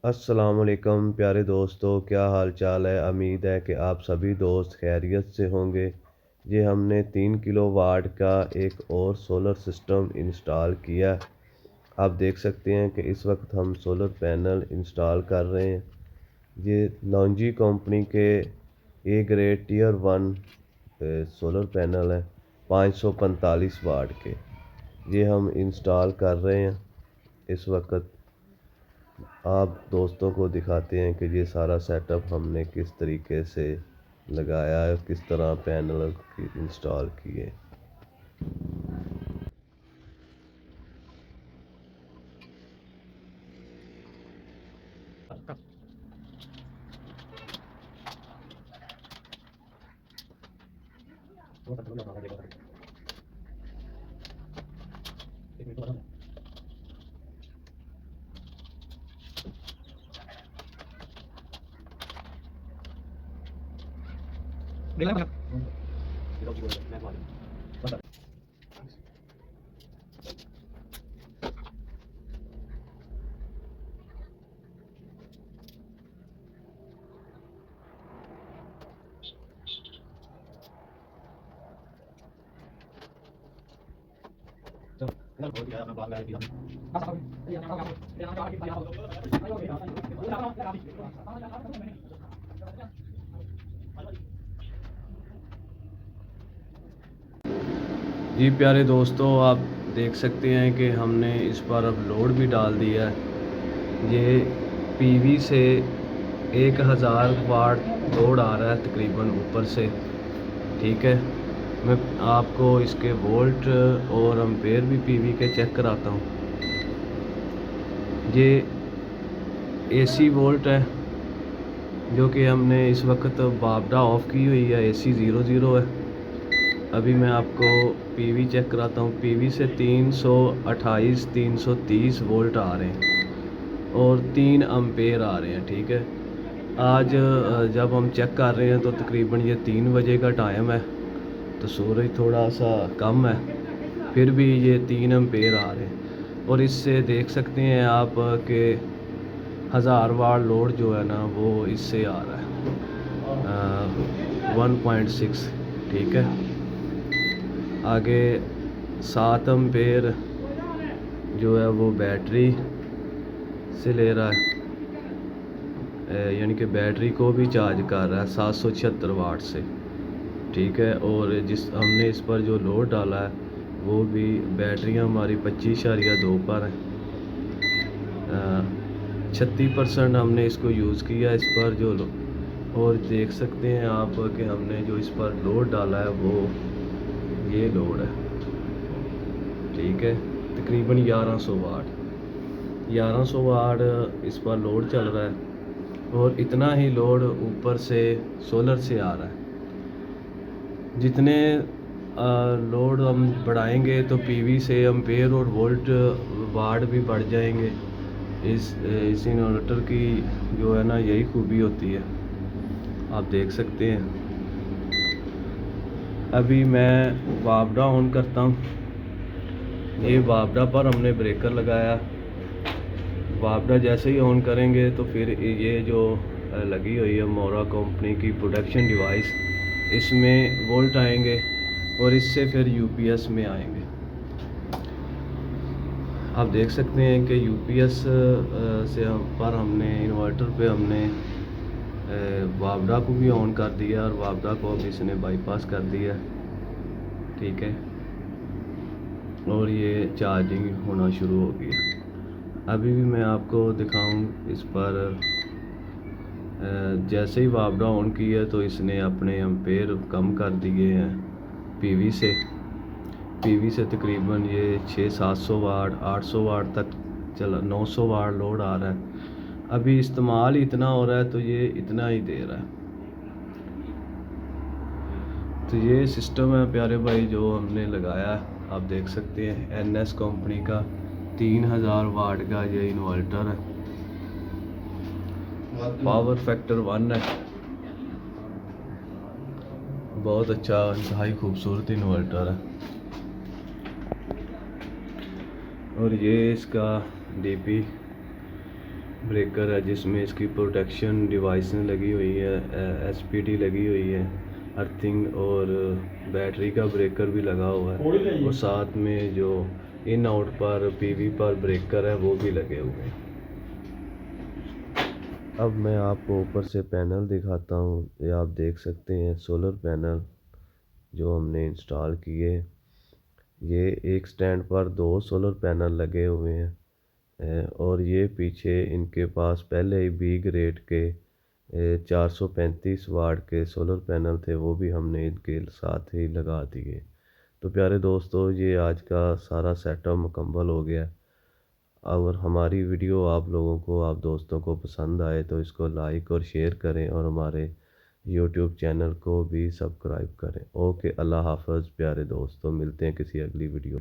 अस्सलामुअलैकुम प्यारे दोस्तों, क्या हाल चाल है। उम्मीद है कि आप सभी दोस्त खैरियत से होंगे। ये हमने 3 किलो वाट का एक और सोलर सिस्टम इंस्टॉल किया। आप देख सकते हैं कि इस वक्त हम सोलर पैनल इंस्टॉल कर रहे हैं। ये लॉन्जी कंपनी के A grade tier 1 solar panel है, 545 वाट के। ये हम इंस्टॉल कर रहे हैं इस वक्त। आप दोस्तों को दिखाते हैं कि ये सारा सेटअप हमने किस तरीके से लगाया है, किस तरह पैनल इंस्टॉल किए। जी प्यारे दोस्तों, आप देख सकते हैं कि हमने इस पर अब लोड भी डाल दिया है। ये पीवी से 1000 वाट लोड आ रहा है तकरीबन ऊपर से। ठीक है, मैं आपको इसके वोल्ट और एम्पेयर भी पीवी के चेक कराता हूँ। ये एसी वोल्ट है जो कि हमने इस वक्त बापडा ऑफ की हुई है, एसी 00 है। अभी मैं आपको पीवी चेक कराता हूँ। पीवी से 328 330 वोल्ट आ रहे हैं और 3 एम्पेयर आ रहे हैं। ठीक है, आज जब हम चेक कर रहे हैं तो तकरीबन ये 3 बजे का टाइम है, तो सूरज थोड़ा सा कम है, फिर भी ये 3 एम्पेयर आ रहे हैं। और इससे देख सकते हैं आप कि 1000 वाट लोड जो है ना वो इससे आ रहा है 1.6। ठीक है, आगे 7 एम्पेयर जो है वो बैटरी से ले रहा है, यानी कि बैटरी को भी चार्ज कर रहा है 776 वाट से। ठीक है, और जिस हमने इस पर जो लोड डाला है वो भी बैटरियां हमारी 25.2 पर हैं। 36% हमने इसको यूज़ किया इस पर जो और देख सकते हैं आप कि हमने जो इस पर लोड डाला है वो ये लोड है। ठीक है, तकरीबन 1100 वाट इस पर लोड चल रहा है और इतना ही लोड ऊपर से सोलर से आ रहा है। जितने लोड हम बढ़ाएंगे तो पीवी से एम्पेयर और वोल्ट वाट भी बढ़ जाएंगे। इस इन्वर्टर की जो है ना यही खूबी होती है। आप देख सकते हैं। अभी मैं वापडा ऑन करता हूँ। ये वापडा पर हमने ब्रेकर लगाया। वापडा जैसे ही ऑन करेंगे तो फिर ये जो लगी हुई है मोरा कंपनी की प्रोडक्शन डिवाइस, इसमें वोल्ट आएंगे और इससे फिर यूपीएस में आएंगे। आप देख सकते हैं कि यूपीएस से पर हमने इन्वर्टर पे हमने वापडा को भी ऑन कर दिया और वापडा को अब इसने बाईपास कर दिया। ठीक है, और ये चार्जिंग होना शुरू हो गया। अभी भी मैं आपको दिखाऊं इस पर जैसे ही वापडा ऑन किया तो इसने अपने एम्पेयर कम कर दिए हैं पीवी से तकरीबन ये 600-700 वाट 800 वाट तक चला, 900 वाट लोड आ रहा है। अभी इस्तेमाल ही इतना हो रहा है तो ये इतना ही दे रहा है। तो ये सिस्टम है प्यारे भाई जो हमने लगाया। आप देख सकते हैं एनएस कंपनी का 3000 वाट का ये इन्वर्टर है, पावर फैक्टर 1 है। बहुत अच्छा इंतहाई खूबसूरत इन्वर्टर है। और ये इसका डीपी ब्रेकर है जिसमें इसकी प्रोटेक्शन डिवाइसें लगी हुई है, एसपीडी लगी हुई है, अर्थिंग, और बैटरी का ब्रेकर भी लगा हुआ है, और साथ में जो इन आउट पर पीवी पर ब्रेकर है वो भी लगे हुए हैं। अब मैं आपको ऊपर से पैनल दिखाता हूँ। ये आप देख सकते हैं सोलर पैनल जो हमने इंस्टॉल किए। ये एक स्टैंड पर 2 सोलर पैनल लगे हुए हैं, और ये पीछे इनके पास पहले ही बी ग्रेड के 435 वाट के सोलर पैनल थे, वो भी हमने इनके साथ ही लगा दिए। तो प्यारे दोस्तों, ये आज का सारा सेटअप मुकम्मल हो गया। और हमारी वीडियो आप लोगों को, आप दोस्तों को पसंद आए तो इसको लाइक और शेयर करें, और हमारे यूट्यूब चैनल को भी सब्सक्राइब करें। ओके, अल्लाह हाफ़िज़ प्यारे दोस्तों, मिलते हैं किसी अगली वीडियो।